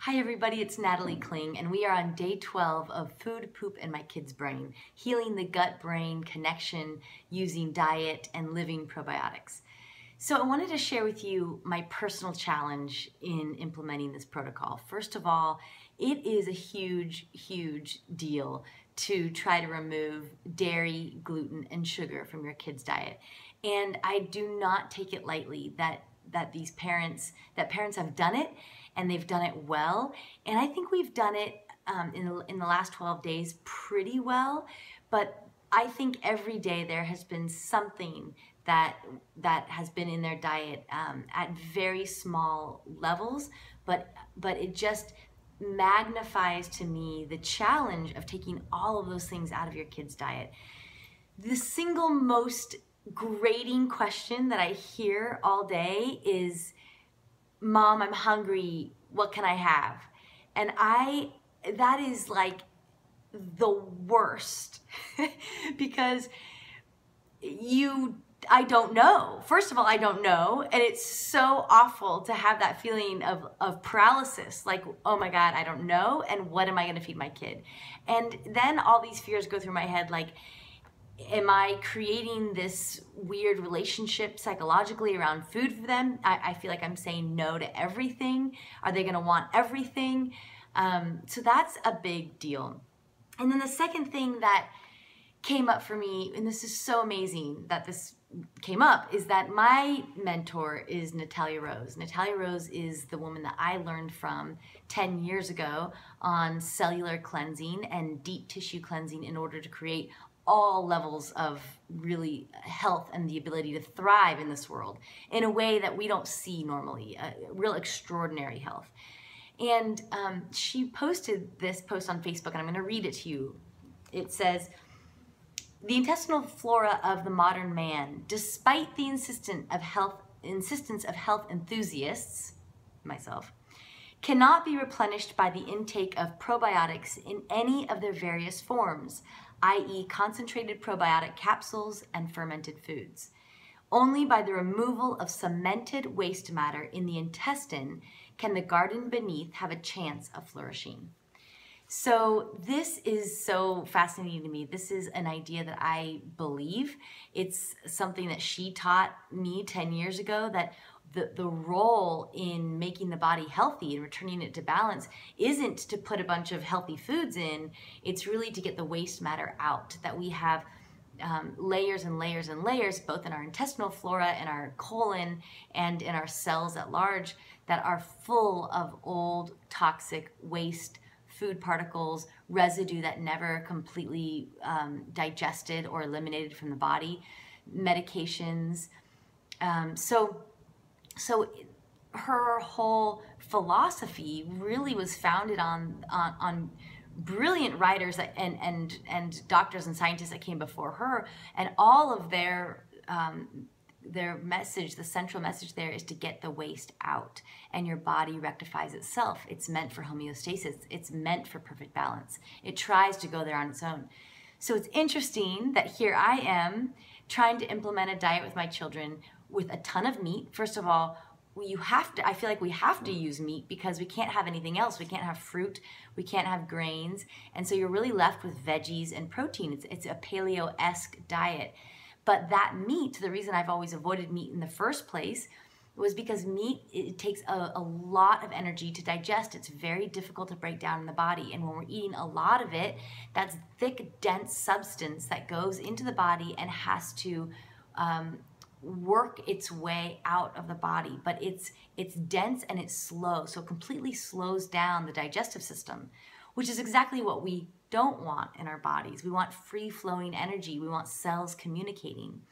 Hi everybody, it's Natalie Kling, and we are on day 12 of Food, Poop, and My Kid's Brain, healing the gut-brain connection using diet and living probiotics. So I wanted to share with you my personal challenge in implementing this protocol. First of all, it is a huge, huge deal to try to remove dairy, gluten, and sugar from your kid's diet. And I do not take it lightly that parents have done it, and they've done it well. And I think we've done it in the last 12 days pretty well. But I think every day there has been something that has been in their diet at very small levels, but it just magnifies to me the challenge of taking all of those things out of your kid's diet. The single most grating question that I hear all day is, "Mom, I'm hungry, what can I have?" And that is like the worst because I don't know. First of all, I don't know, and it's so awful to have that feeling of paralysis, like, oh my God, I don't know, and what am I gonna feed my kid? And then all these fears go through my head, like, am I creating this weird relationship psychologically around food for them? I feel like I'm saying no to everything. Are they gonna want everything? So that's a big deal. And then the second thing that came up for me, and this is so amazing that this came up, is that my mentor is Natalia Rose. Natalia Rose is the woman that I learned from 10 years ago on cellular cleansing and deep tissue cleansing in order to create all levels of really health and the ability to thrive in this world in a way that we don't see normally, real extraordinary health. And she posted this post on Facebook, and I'm going to read it to you. It says, "The intestinal flora of the modern man, despite the insistence of health enthusiasts, myself, cannot be replenished by the intake of probiotics in any of their various forms, i.e. concentrated probiotic capsules and fermented foods. Only by the removal of cemented waste matter in the intestine can the garden beneath have a chance of flourishing." So this is so fascinating to me. This is an idea that I believe. It's something that she taught me 10 years ago, that the role in making the body healthy and returning it to balance isn't to put a bunch of healthy foods in. It's really to get the waste matter out, that we have layers and layers and layers, both in our intestinal flora and our colon and in our cells at large, that are full of old toxic waste food particles, residue that never completely digested or eliminated from the body, medications. So her whole philosophy really was founded on brilliant writers and doctors and scientists that came before her, and all of their message, the central message there is to get the waste out, and your body rectifies itself. It's meant for homeostasis. It's meant for perfect balance. It tries to go there on its own. So it's interesting that here I am trying to implement a diet with my children with a ton of meat. First of all, I feel like we have to use meat because we can't have anything else. We can't have fruit, we can't have grains, and so you're really left with veggies and protein. It's a paleo-esque diet. But that meat, the reason I've always avoided meat in the first place was because meat, it takes a lot of energy to digest. It's very difficult to break down in the body. And when we're eating a lot of it, that's thick, dense substance that goes into the body and has to work its way out of the body. But it's dense and it's slow, so it completely slows down the digestive system, which is exactly what we don't want in our bodies. We want free-flowing energy. We want cells communicating.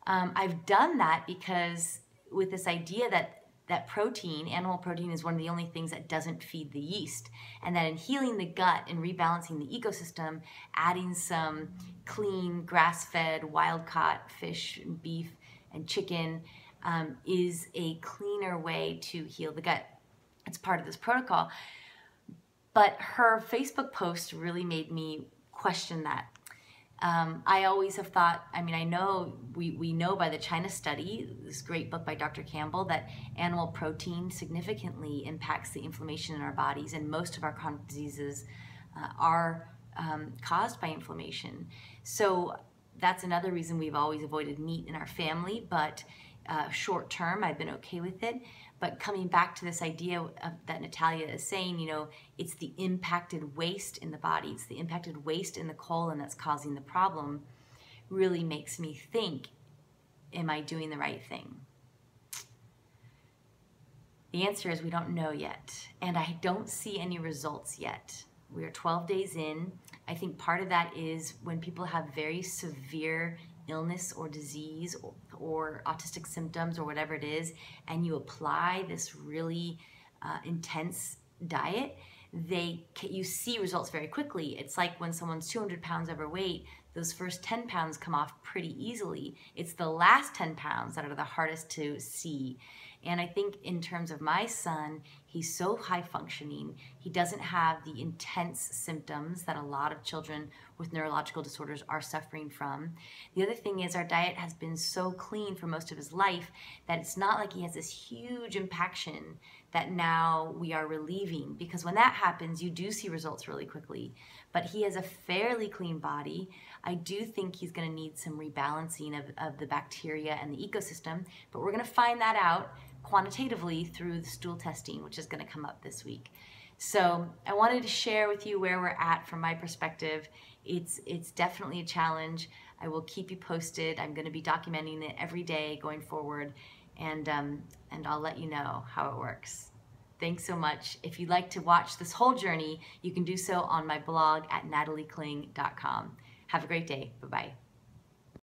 I've done that because with this idea that protein, animal protein, is one of the only things that doesn't feed the yeast, and that in healing the gut and rebalancing the ecosystem, adding some clean, grass-fed, wild-caught fish, and beef, and chicken is a cleaner way to heal the gut. It's part of this protocol. But her Facebook post really made me question that. I always have thought, I mean, I know we know by the China study, this great book by Dr. Campbell, that animal protein significantly impacts the inflammation in our bodies, and most of our chronic diseases are caused by inflammation. So that's another reason we've always avoided meat in our family, but short term, I've been okay with it. But coming back to this idea that Natalia is saying, you know, it's the impacted waste in the body, it's the impacted waste in the colon that's causing the problem, really makes me think, am I doing the right thing? The answer is we don't know yet, and I don't see any results yet. We are 12 days in. I think part of that is when people have very severe illness or disease or autistic symptoms or whatever it is, and you apply this really intense diet, you see results very quickly. It's like when someone's 200 pounds overweight, those first 10 pounds come off pretty easily. It's the last 10 pounds that are the hardest to see. And I think in terms of my son, he's so high functioning. He doesn't have the intense symptoms that a lot of children with neurological disorders are suffering from. The other thing is our diet has been so clean for most of his life that it's not like he has this huge impaction that now we are relieving, because when that happens, you do see results really quickly. But he has a fairly clean body. I do think he's going to need some rebalancing of the bacteria and the ecosystem, but we're going to find that out quantitatively through the stool testing, which is going to come up this week. So I wanted to share with you where we're at from my perspective. It's definitely a challenge. I will keep you posted. I'm going to be documenting it every day going forward, and I'll let you know how it works. Thanks so much. If you'd like to watch this whole journey, you can do so on my blog at nataliekling.com. Have a great day. Bye-bye.